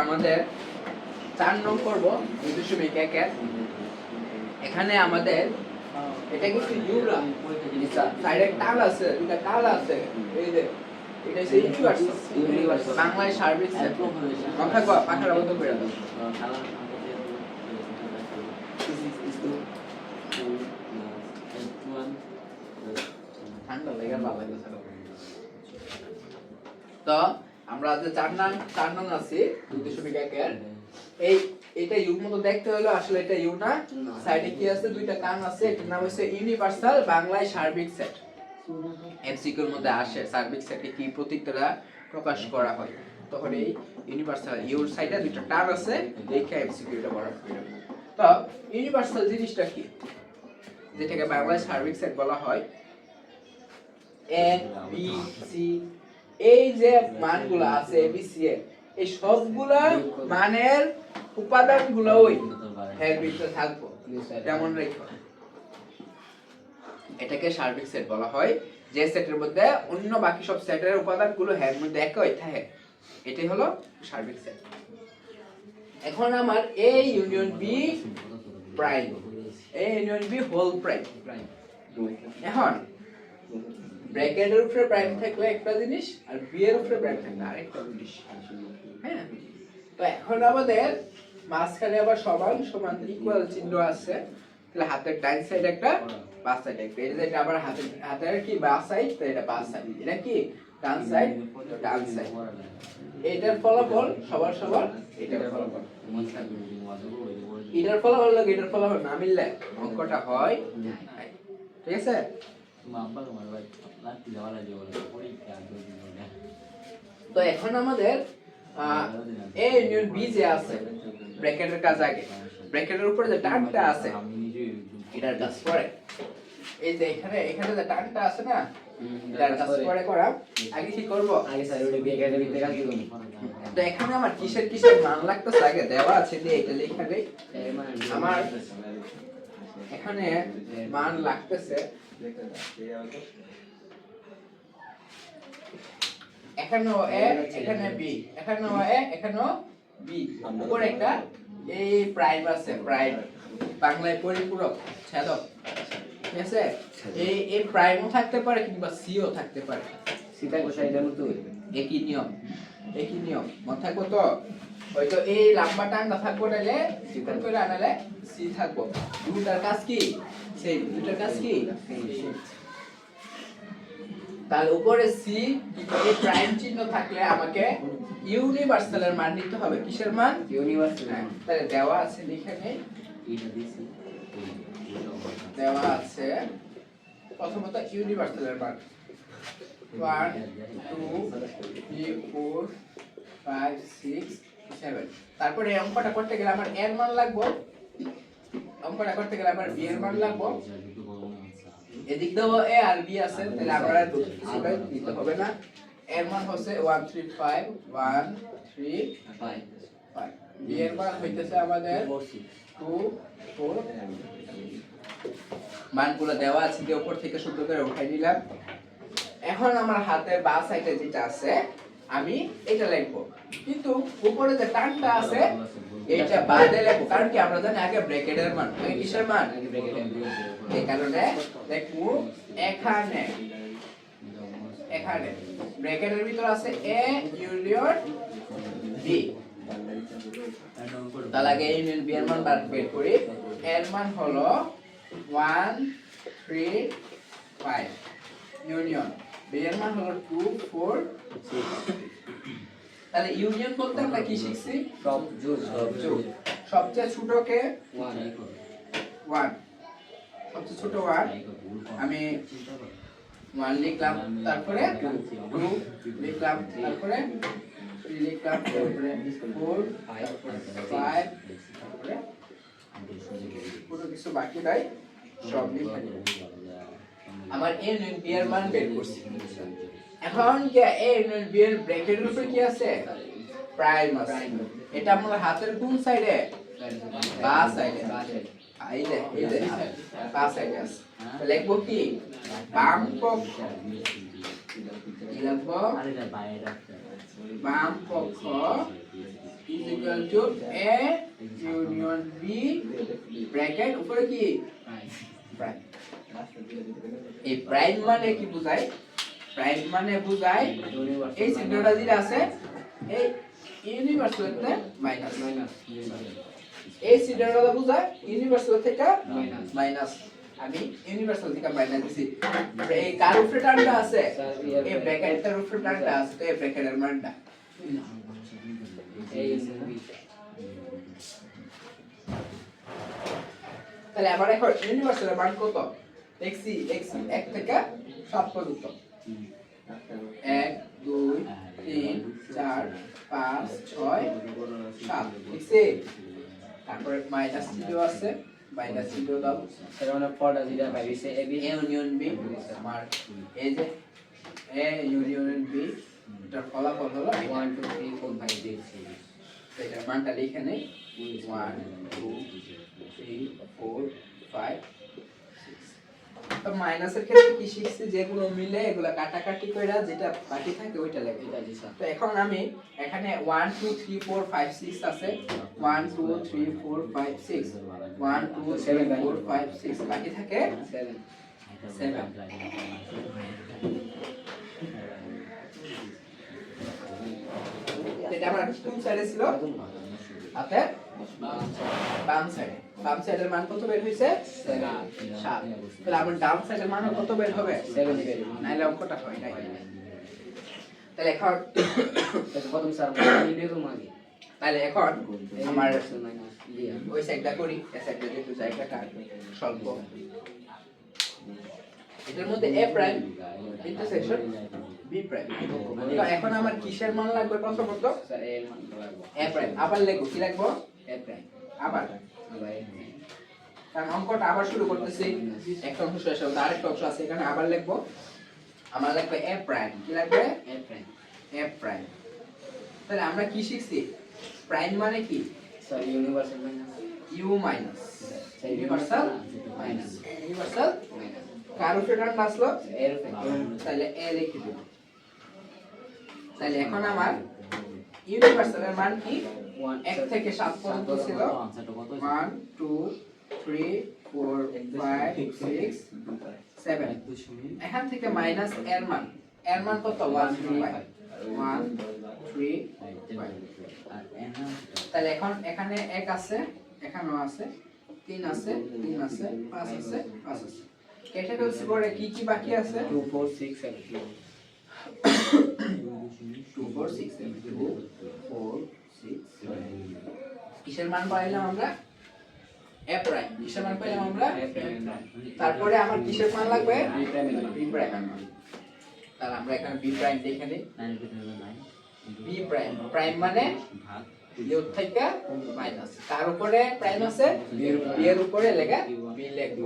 আমাদের 4 নং করব 2.1 এর এখানে আমাদের এটা কিন্তু ইউরা সাইডে টাল আছে দুটো টাল আছে এই যে এটা হচ্ছে ইউনিভার্সাল বাংলায় সার্ভিস কথা কো পাখার মতো করে দাও ঠান্ডা লাগে বাবা তো আমরা আজ 4 নং আছি 2.1 এর এই এটা ইউ মতো দেখতে হলো আসলে এটা ইউ না সাইডে কি আছে দুইটা কান আছে এটার নাম হচ্ছে ইউনিভার্সাল বাংলায় সার্বিক সেট এমসিকিউর মধ্যে আসে সার্বিক সেটে কি প্রতীকটা প্রকাশ করা হয় তখন এই ইউনিভার্সাল ইউর সাইডে দুইটা টান আছে দেখে এমসিকিউটা বড় করে তো ইউনিভার্সাল জিনিসটা কি যেটাকে বাংলায় সার্বিক সেট বলা হয় এ বি সি এই যে মানগুলো আছে এ বি সি এই সবগুলা মানের উপাদানগুলো ওই এর ভিতরে থাকবে যেমন রেখো এটাকে সার্বিক সেট বলা হয় যে সেটের মধ্যে অন্য বাকি সব সেটের উপাদানগুলো এর মধ্যে একই থাকে এটাই হলো সার্বিক সেট এখন আমার A union B prime A union B whole prime এখন ব্র্যাকেটের উপরে প্রাইম থাকলে একটা জিনিস আর B এর উপরে প্রাইম থাকলে আরেকটা জিনিস হ্যাঁ তো এখন আমাদের মাঝখানে আবার সমান সমান ইকুয়াল চিহ্ন আছে তাহলে হাতের ডান সাইড একটা বাম সাইড একটা এই যে এটা আবার হাতের কি বাম সাইড তো এটা বাম সাইড এটা কি ডান সাইড ডান সাইড এটার ফলাফল সবার সবার এটার ফলাফল এটার ফলাফল লাগে এটার ফলাফল না মিললে অঙ্কটা হয় ঠিক আছে তো এখন আমাদের A ইউনিয়ন B যে আছে ব্র্যাকেটের কাজ আগে ব্র্যাকেটের উপরে যে টানটা আছে এটার কাজ পরে এই যে এখানে যে টানটা আছে না এটার কাজ পরে করা আগে কি করব আগে স্যার ওই ব্র্যাকেটের ভিতরে কাজ কি করব তো এখানে আমার কিসের মান লাগতেছে আগে দেওয়া আছে দিয়ে এটা লেখা দেই আমার এখানে মান লাগতেছে এখানেও A এখানে B এখানেও A এখানেও B উপরে একটা এই প্রাইম আছে প্রাইম বাংলায় পরিপূরক ছেদক ঠিক আছে এই প্রাইমও থাকতে পারে কিংবা সিও থাকতে পারে সিটা কোথায়টার মতো একই নিয়ম মনে থাকবো তো হয়তো এই লম্বা টানটা থাকবো নালে সিটা করে আনালে সি থাকবো দুটার কাজ কি সেই দুটার কাজ কি তার উপরে সি এই প্রাইম চিহ্ন থাকলে আমাকে ইউনিভার্সালের মান নিতে হবে কিসের মান ইউনিভার্সাল তাহলে দেওয়া আছে এখানে দেওয়া আছে প্রথমত ইউনিভার্সালের মান 1 2 3 4 5 6 7 তারপরে এই অঙ্কটা করতে গেলে আমার এর মান লাগবে অঙ্কটা করতে গেলে আমার বি এর মান লাগবে এদিক দাও এ আর বি আছে তাহলে আমরা দুটোই দিতে হবে না এর মান হচ্ছে 135 135 বি এর মান হইতেছে আমাদের 2 4 মানগুলো দেওয়া আছে যে উপর থেকে সুন্দর করে উঠাই নিলাম এখন আমার হাতে বাম সাইডে যেটা আছে আমি এটা লিখবো কিন্তু উপরে যে টানটা আছে এটা বাদে লিখবো কারণ কি আমরা জানি আগে ব্র্যাকেটের মান আগে কিসের মান আগে ব্র্যাকেটের এই কারণে লিখবো এখানে ব্র্যাকেটের ভিতর আছে A ইউনিয়ন B তাহলে আগে ইউনিয়ন B এর মান বের করি এর মান হলো 1 3 5 ইউনিয়ন B এর মান হলো 2 4 6 তাহলে ইউনিয়ন বলতে আমরা কি শিখছি সব যোগ সবচেয়ে ছোটকে 1 সবচেয়ে ছোট 1 আমি 1 লিখলাম তারপরে 2 লিখলাম তারপরে 3 লিখলাম তারপরে 4 5 তারপরে পুরো কিছু বাকি নাই সব লিখলাম আমার A ইউনিয়ন B এর মান বের করছি এখন কি A ইউনিয়ন B এর ব্র্যাকেটের উপরে কি আছে প্রাইম আছে এটা আমার হাতের কোন সাইডে বাম সাইডে এই যে বাম সাইডে আছে তাহলে লিখব কি বাম পক্ষ লিখব বাম পক্ষ is equal to A union B bracket উপরে কি প্রাইম এই প্রাইম মানে কি বোঝায় প্রাইম মানে বোঝায় এই চিহ্নটা যেটা আছে এই ইউনিভার্সালতে মাইনাস এই চিহ্নটা বোঝায় ইউনিভার্সাল থেকে মাইনাস আমি ইউনিভার্সাল থেকে মাইনাস দিছি এই কার উপরে টানটা আছে এই ব্র্যাকেটের উপরে টানটা আছে তো এই ব্র্যাকেটের মানটা এই তাহলে আবার এখন ইউনিভার্সালের মান কত xc 1 থেকে 7 পর্যন্ত 1 2 3 4 5 6 7 লিখছে তারপরে মাইনাস চিহ্ন আছে মাইনাস চিহ্ন দাও এর মানে পড়া যেটা বাইরেছে A B A union B আমার এই যে এ ইউনিয়ন বি এটার ফলাফল হলো 1 2 3 4 5 6 এটার মানটা লিখে নেই 1 2 3 4 5 6 তো মাইনাসের ক্ষেত্রে কি শিখছি যেগুলো মিলে এগুলা কাটাকাটি কইরা যেটা বাকি থাকে ওইটা লিখে দিই তো এখন আমি এখানে 1 2 3 4 5 6 আছে 1 2 3 4 5 6 1 2 3 4 5 6 বাকি থাকে 7 এটা আমার কোন সাইডে ছিল আপে বাম সাইডের মান কত বের হইছে 7 তাহলে আমার ডান সাইডের মান কত বের হবে 7 বের নাইলে অঙ্কটা হয় না তাহলে এখন প্রথম স্যার নিয়ে তো মাগি তাহলে এখন আমার ওই সাইডটা করি এই সাইডটা যেহেতু জায়গাটা স্বল্প এটার মধ্যে a prime intersection b prime তো এখন আমার কিসের মান লাগবে প্রথমত স্যার a এর মান লাগবে a প্রাইম আবার লিখব কি লিখব a প্রাইম আবার কারণ অঙ্কটা আবার শুরু করতেছি একটা অংশ শেষ হবে আরেকটা অংশ আছে এখানে আবার লিখব আমার লাগবে a প্রাইম কি লাগবে a প্রাইম তাহলে আমরা কি শিখছি প্রাইম মানে কি sir universal minus u minus universal minus কার উপরে টান আসলো এর উপরে তাহলে a লিখে দেব তাহলে এখন আমার ইউনিভার্সালের মান কি 1 থেকে 7 পর্যন্ত ছিল 1 2 3 4 5 6 7 এখান থেকে মাইনাস এর মান কত 1 3 তাহলে এখন এখানে 1 আছে এখানেও আছে 3 আছে 3 আছে 5 আছে 5 আছে কেটে ফেলছি পরে কি কি বাকি আছে 2 4 6 7 2 4 6 7 2 4 6 7 কিসের মান পাইলাম আমরা a প্রাইম কিসের মান পাইলাম আমরা তারপরে আমার কিসের মান লাগবে b প্রাইম তাহলে আমরা এখানে b প্রাইম লিখে নিই b প্রাইম মানে ইউ থেকে মাইনাস কার উপরে প্রাইম আছে b এর উপরে লেখা b লিখব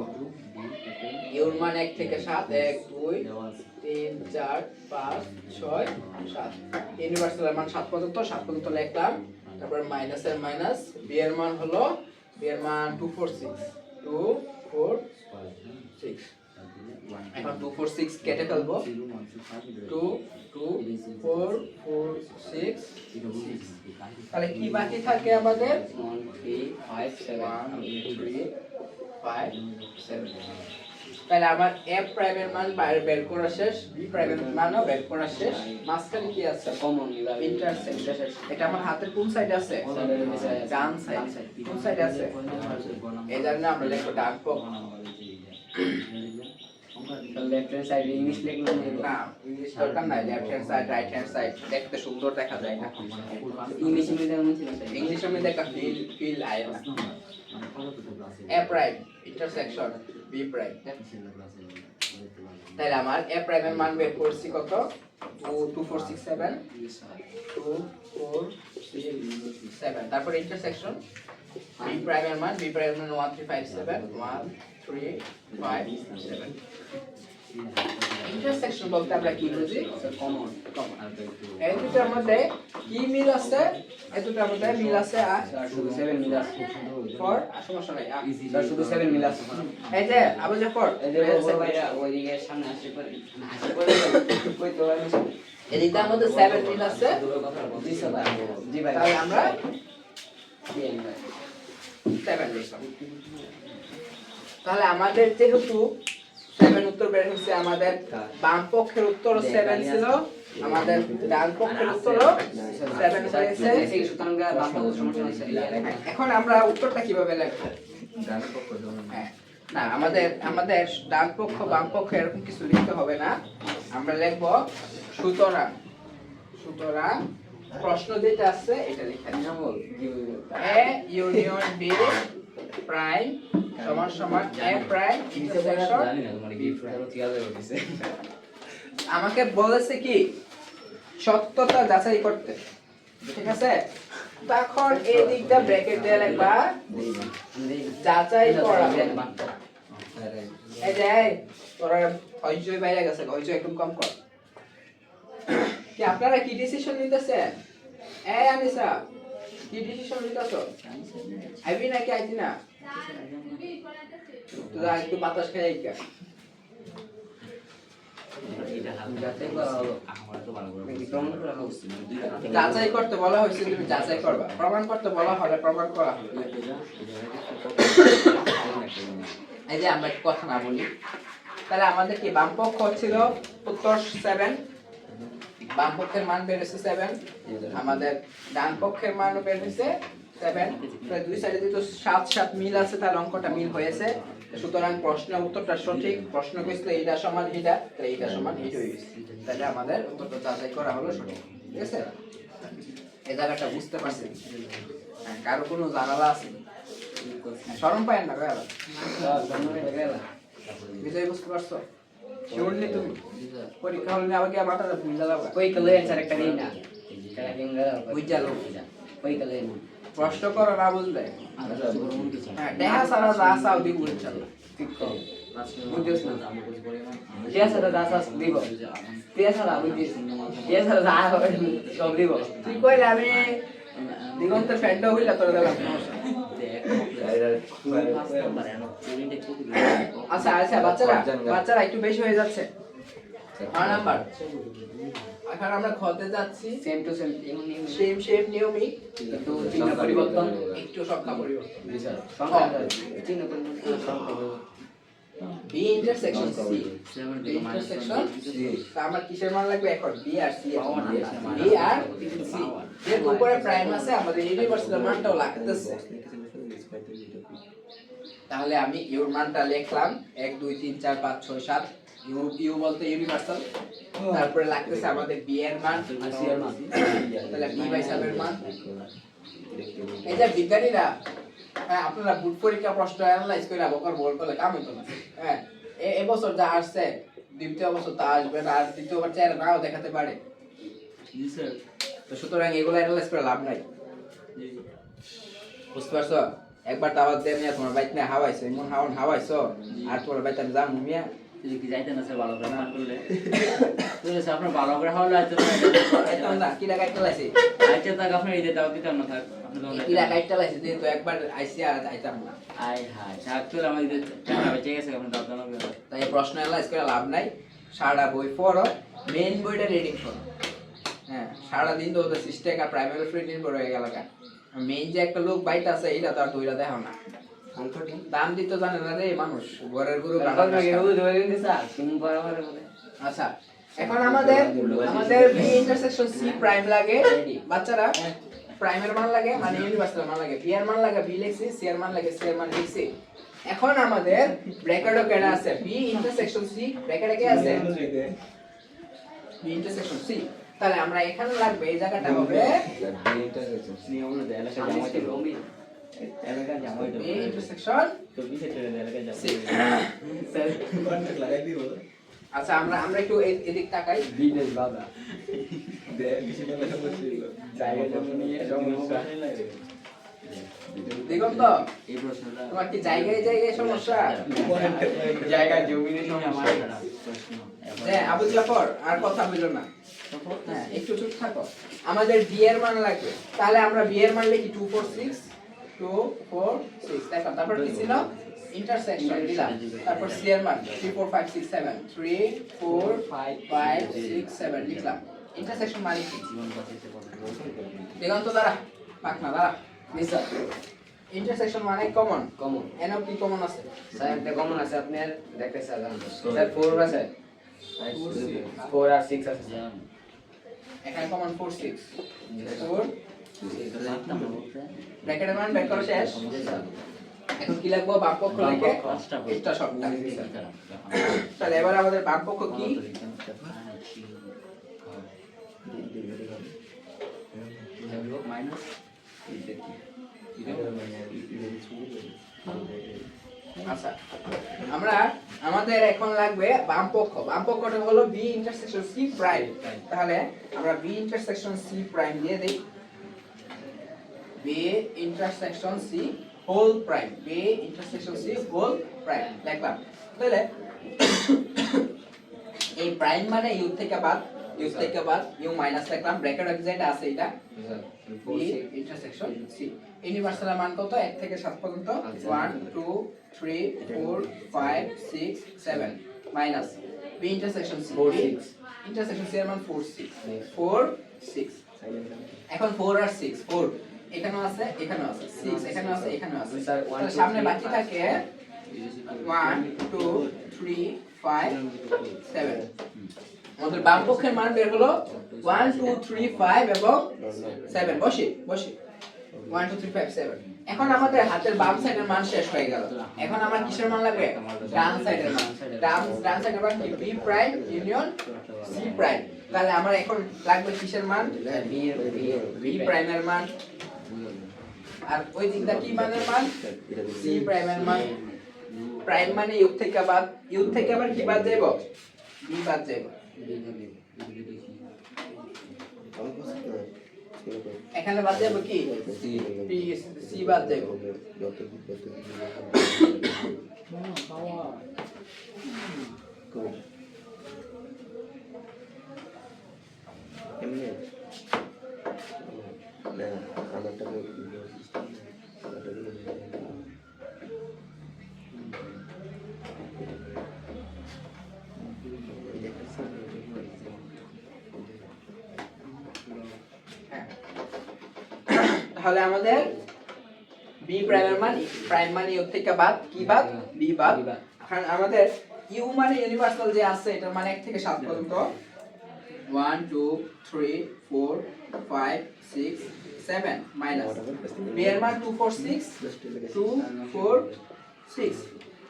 ইউর মান 1 থেকে 7 1 2 3 4 5 6 7 ইউনিভার্সাল মান 7 পর্যন্ত লিখলাম তারপর মাইনাসের মাইনাস b এর মান হলো b এর মান 2 4 6 এখন 2 4 6 কেটে ফেলবো 2 2 4 4 6 তাহলে কি বাকি থাকে আমাদের 1 3 5 7 1 3 5 7 তাহলে আমার a প্রাইমের মান বাইরে বের করা শেষ b প্রাইমের মানও বের করা শেষ মাঝখানে কি আছে কমন ইন্টারসেকশন এটা আমার হাতের কোন সাইডে আছে ডান সাইড কোন সাইডে আছে এই জন্য আমরা লিখব ডান পক্ষ লেফট হ্যান্ড সাইড ইংলিশ লিখলে না ইংলিশ দরকার নাই left hand side right hand side দেখতে সুন্দর দেখা যায় না ইংলিশের মধ্যে এমন ছিল ইংলিশের মধ্যে একটা ফিল আয় না a prime intersection b prime তাহলে আমার a প্রাইমের মান বের করছি কত 2 4 6 7 2 4 6 7 তারপর ইন্টারসেকশন b প্রাইমের মান 1 3 5 7 1 3 5 7 ইন্টারসেকশন বলতে আমরা কি বুঝি? Common common. এই দুটার মধ্যে কি মিল আছে? এই দুটার মধ্যে মিল আছে আর শুধু 7 মিল আছে ফর সমস্যা নাই। স্যার শুধু 7 মিল আছে এই যে আবু জাফর এই যে বড় ভাইরা ওইদিকে সামনে আসে পরে কই তো আমি এদিকটার মধ্যে 7 মিল আছে। জি স্যার জি ভাই তাহলে আমরা জি ভাই 7 লিখলাম। তাহলে আমাদের যেহেতু 7 উত্তর বের হচ্ছে, আমাদের বাম পক্ষের উত্তর 7 ছিল, আমাদের ডান পক্ষের উত্তরও 7 হয়েছে। এই সুতরাং বাম পক্ষ সমস্যা নাই স্যার এখন আমরা উত্তরটা কিভাবে লিখব? হ্যাঁ, না আমাদের ডান পক্ষ বাম পক্ষ এরকম কিছু লিখতে হবে না। আমরা লিখব সুতরাং প্রশ্ন যেটা আছে এটা লিখে দিই। এ ইউনিয়ন বি প্রাইম সমান সমান এ প্রাইম ইন্টারসেকশন। আমাকে বলেছে কি সত্যতা যাচাই করতে, ঠিক আছে? তখন এই দিকটা ব্র্যাকেট দিয়ে লিখবা যাচাই করা। এই যে তোরা হইচই বাইরে গেছে, হইচই একদম কম কর। কি আপনারা কি ডিসিশন নিতেছেন? এই আনিসা কি ডিসিশন নিতেছো? আইবি নাকি আইতি না? তোরা একটু বাতাস খেয়ে আইকা। যাচাই করতে বলা হয়েছে, তুমি যাচাই করবা। প্রমাণ করতে বলা হলে প্রমাণ করা হবে। এই যে আমরা কথা না বলি, তাহলে আমাদের কি বাম পক্ষ ছিল উত্তর 7, বাম পক্ষের মান বের হয়েছে 7, আমাদের ডান পক্ষের মানও বের হয়েছে 7। তাহলে দুই সাইডে যেহেতু 7 মিল আছে, তাহলে অঙ্কটা মিল হয়েছে। সুতরাং প্রশ্নের উত্তরটা সঠিক। প্রশ্ন কইছিল এইটা সমান এইটা, তাহলে এইটা সমান এইটা হইছে। তাহলে আমাদের উত্তরটা যাচাই করা হলো সঠিক, ঠিক আছে? এই জায়গাটা বুঝতে পারছেন? হ্যাঁ, কারো কোনো জানালা আছে? শরম পায় না ভাই? বিষয় বুঝতে পারছো? শিওর নি তুমি? পরীক্ষা হলে আবার কি মাথাটা ভুল যাবে? কই কলে স্যার একটা দিন না তারা কিংগা বুঝা লোক কই কলে প্রশ্ন করো না বুঝলে। হ্যাঁ, দেখা সারা যা চাও দিব ইনশাআল্লাহ। ঠিক তো বুঝছিস না দিয়া সারা দাস দিব দিয়া সারা বুঝছিস দিয়া সারা যা হবে সব দিব তুই কইলে আমি দিগন্তের ফ্রেন্ড হইলা তোর দিলাম। আচ্ছা আচ্ছা বাচ্চারা একটু বেশি হয়ে যাচ্ছে। 6 নাম্বার। এখন আমরা খতে যাচ্ছি। সেম টু সেম সেম নিয়মই, কিন্তু চিহ্ন পরিবর্তন একটু সংখ্যা পরিবর্তন। সংখ্যা চিহ্ন পরিবর্তন সংখ্যা B intersection C, intersection C. তা আমার কিসের মান লাগবে এখন? বি আর সি। বি আর সি এর উপরে প্রাইম আছে, আমাদের ইউনিভার্সাল মানটাও লাগতেছে। তাহলে আমি ইউর মানটা লিখলাম 1 2 3 4 5 6 7। ইউ বলতে ইউনিভার্সাল। তারপরে লাগতেছে আমাদের বি এর মান আর সি এর মান। তাহলে বি বাই সাব এর মান। এই যে বিজ্ঞানীরা, হ্যাঁ, আপনারা বুট পরীক্ষা প্রশ্ন অ্যানালাইজ করে বকর বল করলে কাম হইতো না। হ্যাঁ, এই বছর যা আসছে দ্বিতীয় বছর তা আসবে না, আর দ্বিতীয়বার চেহারা নাও দেখাতে পারে। জি স্যার। তো সুতরাং এগুলো অ্যানালাইজ করে লাভ নাই। জি, বুঝতে পারছো? একবার দাওয়াত দেয় মিয়া, তোমার বাইক নিয়ে হাওয়াইছো, এমন হাওয়াইছো, আর তোমার বাইক আমি যাবো মিয়া। তুই কি যাইতে না স্যার ভালো করে মান করলে? তুই স্যার আপনার ভালো করে হলো আইতে না কি লাগাই চালাইছি? আইতে থাক আপনার এই দাও দিতাম না থাক। কি লাগাই চালাইছি যে তো একবার আইসি আর আইতাম না। আই হাই থাক তো আমাদের টাকা বেঁচে গেছে আপনার দাও দাও না। তাই প্রশ্ন অ্যানালাইজ করে লাভ নাই। সারা বই পড়ো, মেইন বইটা রিডিং করো। হ্যাঁ, সারা দিন তো ওদের সিস্টেম আর প্রাইমারি ফ্রি নির্ভর হয়ে গেল। মেইন যে একটা লোক বাইতে আছে এটা তো আর দইরা দেখো না। দাম দিতে জানে না রে মানুষ, ঘরের গরু আচ্ছা, এখন আমাদের বি ইন্টারসেকশন সি প্রাইম লাগে। বাচ্চারা প্রাইমের মান লাগে মানে ইউনিভার্সাল মান লাগে, বি এর মান লাগে বি লিখছি, সি এর মান লাগে সি এর মান লিখছি। এখন আমাদের ব্র্যাকেটও কেটে আছে বি ইন্টারসেকশন সি, ব্র্যাকেটে কি আছে? B intersection C. তাহলে আমরা এখানে লাগবে এই জায়গাটা হবে নিয়ম না দেয় এলাকা জামাইতে রমি এলাকা জামাইতে বি ইন্টারসেকশন তো বিশেষ করে এলাকা সি। জামাইতে স্যার কন্টাক্ট লাগাই দিব। আচ্ছা আমরা একটু এদিক তাকাই। বিদেশ বাবা দে কিছু কথা বলছিল। জায়গা জমি নিয়ে সমস্যা দিগন্ত, এই প্রশ্নটা তোমার কি জায়গায় সমস্যা? জায়গা জমি নিয়ে আমার সমস্যা প্রশ্ন এখন হ্যাঁ আবু জাফর আর কথা বলো না, হ্যাঁ একটু চুপ থাকো। আমাদের বি এর মান লাগবে, তাহলে আমরা বি এর মান লিখি 2 4 6 2 4 6 দেখো, তারপর কি ছিল ইন্টারসেকশন দিলাম, তারপর সি এর মান 3 4 5 6 7 3 4 5 6 7 লিখলাম। ইন্টারসেকশন মানে কি? দিগন্ত দ্বারা পাকনা দ্বারা নিচে ইন্টারসেকশন মানে কমন, কমন এনও কি কমন আছে? স্যার একটা কমন আছে আপনার দেখতে স্যার স্যার 4 আছে 4 আর 6 আছে স্যার এখানে কমন 4 6 4 ব্র্যাকেটের মান বের করা শেষ। এখন কি লিখবো? বামপক্ষ লিখে এটা সবটা। তাহলে এবার আমাদের বামপক্ষ কি? আচ্ছা আমরা আমাদের এখন লাগবে বামপক্ষ। বামপক্ষটা হলো b ইন্টারসেকশন c প্রাইম। তাহলে আমরা b ইন্টারসেকশন c প্রাইম দিয়ে দেই। b intersection c whole prime, b intersection c whole prime লিখলাম। তাহলে এই প্রাইম মানে ইউ থেকে বাদ, ইউ থেকে বাদ ইউ মাইনাস লিখলাম, ব্র্যাকেট যেটা আছে এটা b ইন্টারসেকশন c। ইউনিভার্সাল মান কত? 1 থেকে 7 পর্যন্ত 1 2 3 4 5 6 7 minus b intersection c, intersection c এর মান 4 6 4 6। এখন 4 আর 6 4 এখানেও আছে এখানেও আছে, 6 এখানেও আছে এখানেও আছে, তাহলে সামনে বাকি থাকে 1 2 3 5 7। আমাদের বাম পক্ষের মান বের হলো 1 2 3 5 এবং 7। বসে 1 2 3 5 7। এখন আমাদের হাতের বাম সাইডের মান শেষ হয়ে গেল। এখন আমার কিসের মান লাগবে? ডান সাইডের মান। ডান সাইডের মান কি? b prime union c prime. তাহলে আমার এখন লাগবে কিসের মান? b প্রাইমের মান। আর ওই দিকটা কি মানের মান? c প্রাইমের মান। প্রাইম মানে ইউ থেকে বাদ, ইউ থেকে আবার কি বাদ যাবে? b বাদ যাবে। এখানে বাদ যাবে কি? b c বাদ যাবে। তাহলে আমাদের b প্রাইমের মান, প্রাইম মানে ইউ থেকে বাদ, কি বাদ? b বাদ। এখন আমাদের ইউ মানে ইউনিভার্সাল যে আছে এটার মানে 1 থেকে 7 পর্যন্ত 1 2 3 4 5 6 7 মাইনাস b এর মান 2 4 6 2 4 6।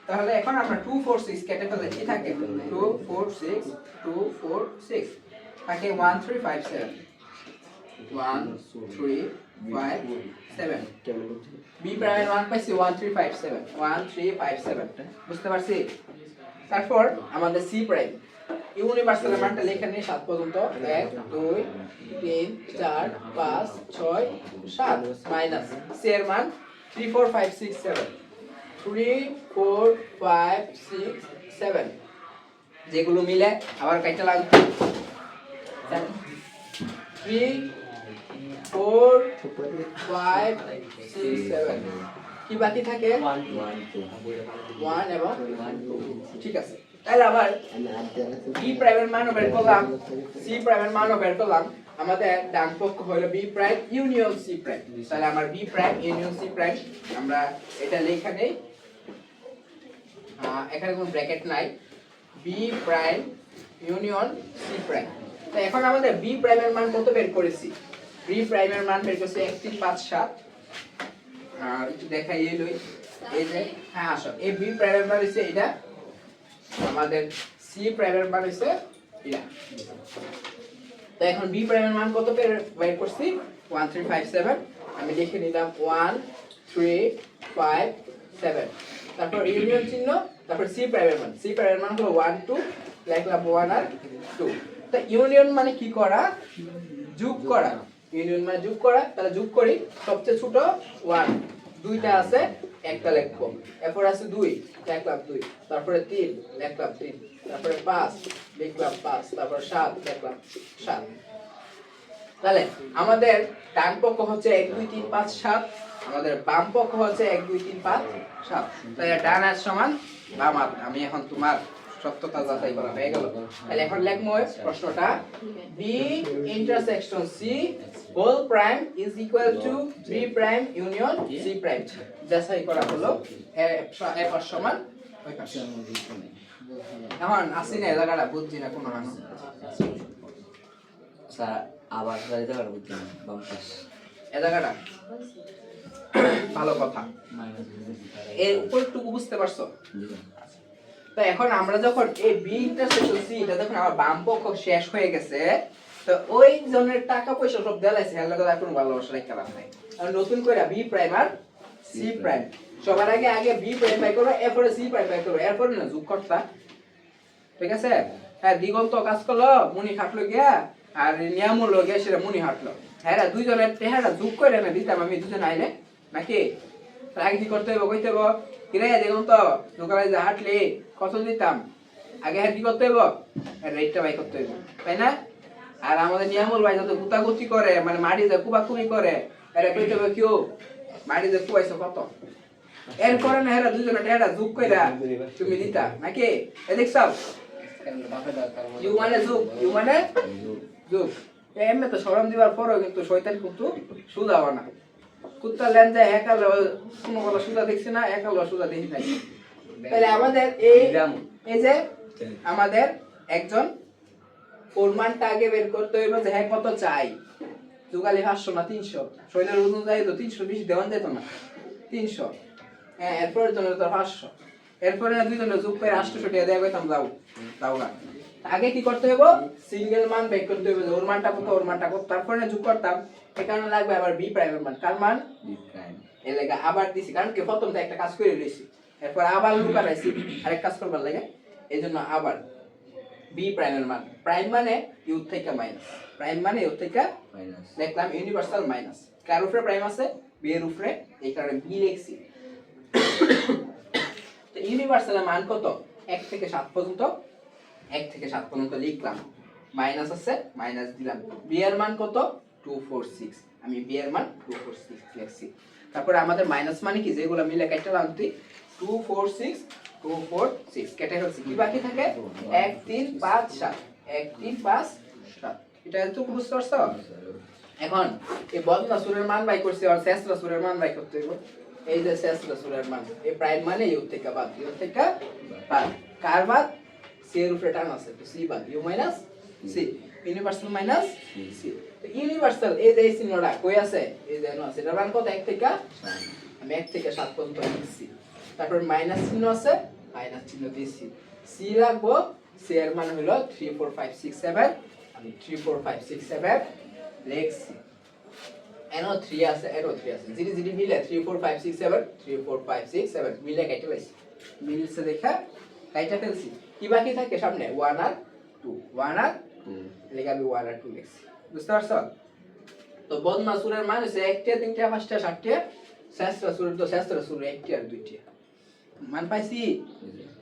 তাহলে এখন আমরা 2 4 6 কেটে ফেলে কি থাকে? 2 4 6 2 4 6 থাকে 1 3 5 7 1 3 5 7। b প্রাইমের মান পাইছি 1 3 5 7 1 3 5 7। বুঝতে পারছি? তারপর আমাদের c প্রাইম ইউনিভার্সাল মানটা লেখা নেই 7 পর্যন্ত 1 2 3 4 5 6 7 মাইনাস c এর মান 3 4 5 6 7 3 4 5 6 7 যেগুলো মিলে আবার কাইটা লাগবে 3 4 5 6 7 কি বাকি থাকে 1 এবং 2। ঠিক আছে, তাহলে আবার b প্রাইমের মানও বের করলাম, c প্রাইমের মানও বের করলাম। আমাদের ডান পক্ষ হলো b prime union c prime. তাহলে আমার b prime union c prime আমরা এটা লেখা নেই, এখানে কোনো ব্র্যাকেট নাই, b prime union c prime. তো এখন আমাদের b প্রাইমের মান কত বের করেছি? b প্রাইমের মান বের করেছি 1 3 5 7। আর একটু দেখাই এই যে হ্যাঁ আসো এই b প্রাইমের মান হইছে এটা, আমাদের c প্রাইমের মান হইছে এটা। তো এখন b প্রাইমের মান কত বের করছি? 1 3 5 7। আমি লিখে নিলাম 1 3 5 7। তারপর ইউনিয়ন চিহ্ন, তারপর c প্রাইমের মান, c প্রাইমের মান হলো 1 2 লিখলাম 1 আর 2। তো ইউনিয়ন মানে কি করা? যোগ করা। ইউনিয়ন মানে যোগ করা। তাহলে যোগ করি, সবচেয়ে ছোট 1, দুইটা আছে একটা লিখবো। এরপর আছে 2 লিখলাম 2, তারপরে 3 লিখলাম 3, তারপরে 5 লিখলাম 5, তারপর 7 লিখলাম 7। তাহলে আমাদের ডান পক্ষ হচ্ছে 1 2 3 5 7, আমাদের বাম পক্ষ হচ্ছে 1 2 3 5 7। তাহলে ডান হাত সমান বাম হাত। আমি এখন তোমার সত্যতা যাচাই করা হয়ে গেল। তাহলে এখন লিখবো প্রশ্নটা, B intersection C whole prime is equal to B prime union C prime। যাচাই করা হলো এ পাশ সমান ওই পাশ। এখন আসি না, এই জায়গাটা বুঝছি না কোনো হানো। স্যার আবার যাইতে পারবো বুঝছি না বাম পাশ এই জায়গাটা ভালো কথা, এর উপরটুকু বুঝতে পারছো? তো এখন আমরা যখন এই B ইন্টারসেকশন C এটা যখন আমার বাম পক্ষ শেষ হয়ে গেছে, তো ওই জনের টাকা পয়সা সব দেলাইছে, এর লগে কোনো ভালোবাসা রাখা লাভ নাই। আর নতুন করে B প্রাইম আর C প্রাইম সবার আগে B প্রাইম বাই করো, এরপরে C প্রাইম বাই করো, এরপরে না যোগ করতা। ঠিক আছে? হ্যাঁ, দিগন্ত কাজ করলো, মুনি খাটলো গিয়া, আর নিয়ামুল গিয়া সেটা মুনি হাঁটলো। হ্যাঁ, দুইজনের টেহারা যোগ করে না দিতাম আমি দুজন আইলে নাকি? আগে কি করতে হবে কইতে হবে, কিরে দিগন্ত দোকানে যে হাঁটলি কত দিতাম, আগে হ্যাঁ কি করতে হবে, রেটটা বাই করতে হবে, তাই না? আর আমাদের নিয়ামুল ভাই যত গুতাগুতি করে, মানে মাটি যে কুবাকুবি করে, এরা কইতে হবে কেউ মাটি যে কুবাইছো কত, এরপরে না হেরা দুজনে টেহারা যোগ কইরা তুমি দিতা নাকি? এ দেখছাও ইউ মানে যোগ, ইউ মানে যোগ। এমনি তো শরম দিবার পরেও কিন্তু শয়তান কিন্তু সুদা বানা কুত্তা লেনজা একাল কোনো বলা সুদা দেখছি না, একাল সুদা দেখি নাই। তাহলে আমাদের এই যে আমাদের একজন ওর মানটা আগে বের করতে হইব যে হ্যাঁ কত চাই। যুগালি 500 না 300, শৈলের ওজন যাই তো 300 বেশি দেওয়ান যেত না, 300। হ্যাঁ, এরপরের জন্য তো 500, এরপরে না দুইজনে যোগ করে 800 টাকা দেয়া কইতাম যাও যাও না। আগে কি করতে হইব, সিঙ্গেল মান বের করতে হইব, ওর মানটা কত ওর মানটা কত, তারপরে যোগ করতাম। এই কারণে লাগবে আবার B প্রাইমের মান, কার মান? B prime. এর লাগা আবার দিছি, কারণ কি প্রথমটা একটা কাজ করে লইছি, এরপর আবার লুকারাইছি আরেক কাজ করবার লাগে, এইজন্য আবার B প্রাইমের মান। প্রাইম মানে ইউ থেকে মাইনাস, প্রাইম মানে ইউ থেকে মাইনাস লিখলাম ইউনিভার্সাল মাইনাস। কার উপরে প্রাইম আছে? B এর উপরে, এই কারণে B লিখছি। তো ইউনিভার্সালের মান কত? 1 থেকে 7 পর্যন্ত, 1 থেকে 7 পর্যন্ত লিখলাম, মাইনাস আছে মাইনাস দিলাম। B এর মান কত? 246, আমি B এর মান 246 লিখছি। তারপরে আমাদের মাইনাস মানে কি, যেগুলো মিলে কেটে আনতি 246 246 কেটে ফেলছি, কি বাকি থাকে? 1 3 5 7, 1 3 5 7। এটা তো বুঝতে পারছো? এখন এই বদনা সুরের মান বাই করছি, আর শেষরা সুরের মান বাই করতে হইব। এই যে শেষরা সুরের মান, এই প্রাইম মানে ইউ থেকে বাদ, ইউ থেকে বাদ, কার বাদ? সি এর উপরে টান আছে, তো সি বাদ, U minus C, universal minus C. তো ইউনিভার্সাল এই যে চিহ্নটা কই আছে, এই যে আছে, এটার মান কত? 1 থেকে, আমি 1 থেকে 7 পর্যন্ত লিখছি। তারপর মাইনাস চিহ্ন আছে, মাইনাস চিহ্ন দিয়েছি। সি রাখবো, সি এর মান হলো 3 4 5 6 7, আমি 3 4 5 6 7 লিখছি। এনো 3 আছে, এনো 3 আছে, জিডি জিডি মিলে 3 4 5 6 7, 3 4 5 6 7 মিলে কেটে লাইছি, মিলছে দেখা কাইটা ফেলছি। কি বাকি থাকে সামনে? 1 আর 2, 1 আর 2 লেখা, আমি 1 আর 2 লিখছি। বুঝতে পারছো? তো বদনা সুরের মান হচ্ছে 1 টা 3 টা 5 টা 7 টা, শেষরা সুরের তো শেষরা সুর 1 টা আর 2 টা মান পাইছি।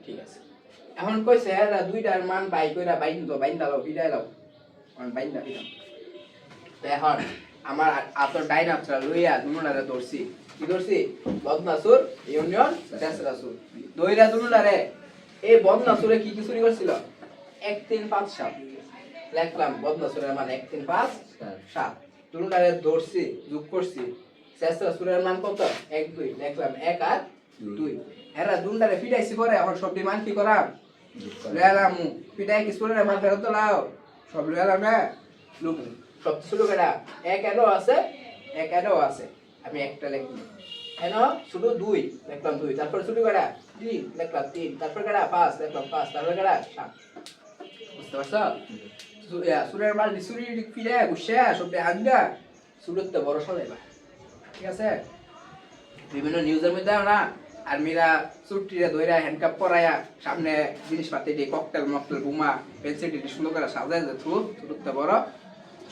ঠিক আছে, এখন কইছে এরা দুইটার মান বাই কইরা বাইন্দা লাও, বিদায় লাও, আমি বাইন্দা দিলাম। তো এখন আমার আতর ডাইন হাতটা লইয়া দুনুলারে ধরছি, কি ধরছি? বদনা সুর ইউনিয়ন শেষরা সুর, দইরা দুনুলারে। এই বদনা সুরে কি কি চুরি করছিল? 1 3 5 7 লিখলাম, বদনা সুরের মান 1 3 5 7, দুনুলারে ধরছি, যোগ করছি। শেষরা সুরের মান কত? 1 2 লিখলাম, 1 আর 2। এরা দুনুলারে ফিটাইছি পরে, এখন সবটি মান কি করাম? লইলাম, ফিটাই কি সুরের মান ফেরত লাও, সব লইলাম না, লুক সব শুরু করা। 1 এরও আছে, 1 এরও আছে, আমি একটা লিখলাম। এনো শুধু 2 লিখলাম 2, তারপর শুরু করা 3 লিখলাম 3, তারপর করা 5 লিখলাম 5, তারপর করা 7। বুঝতে পারছো? সুরের মান সুরি ফিরে গুছে সবটি আঙ্গা সুরতে বড় সলাইবা। ঠিক আছে? বিভিন্ন নিউজের মধ্যে না আর্মিরা চুট্টিরে ধইরা হ্যান্ডকাপ পরায়া সামনে জিনিসপাতি দিয়ে ককটেল মকটেল বোমা পেন্সিল দিয়ে সুন্দর করে সাজায় যে সুরতে বড়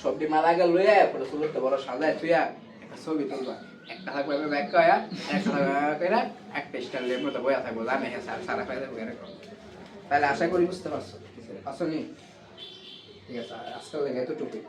সবটি মালা গেল লইয়া পরে সুরতে বড় সাজায় থুইয়া একটা ছবি তুলবা। একটা থাকবে ব্যাখ্যা হয় একটা থাকবে একটা স্টাইলের মতো বইয়া থাকবো জানে হ্যাঁ স্যার সারা ফায়দা বইয়া রাখো তাহলে আশা করি বুঝতে পারছো আসনি ঠিক আছে আজকাল লেগে এতটুকুই